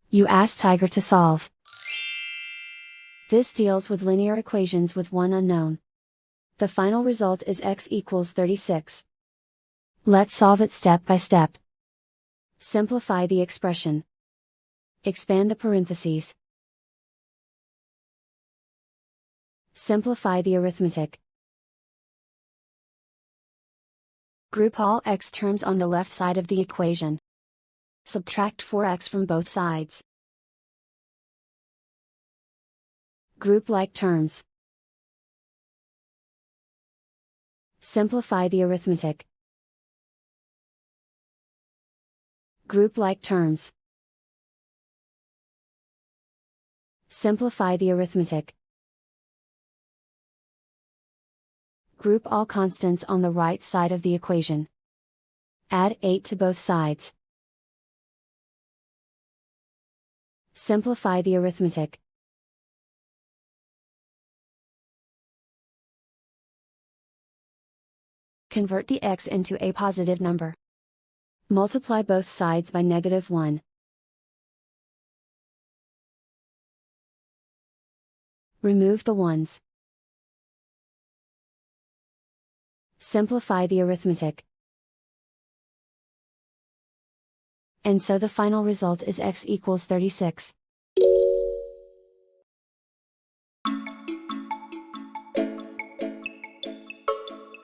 You ask Tiger to solve. This deals with linear equations with one unknown. The final result is x equals 36. Let's solve it step by step. Simplify the expression. Expand the parentheses. Simplify the arithmetic. Group all x terms on the left side of the equation. Subtract 4x from both sides. Group like terms. Simplify the arithmetic. Group like terms. Simplify the arithmetic. Group all constants on the right side of the equation. Add 8 to both sides. Simplify the arithmetic. Convert the x into a positive number. Multiply both sides by -1. Remove the ones. Simplify the arithmetic. And so the final result is x equals 36.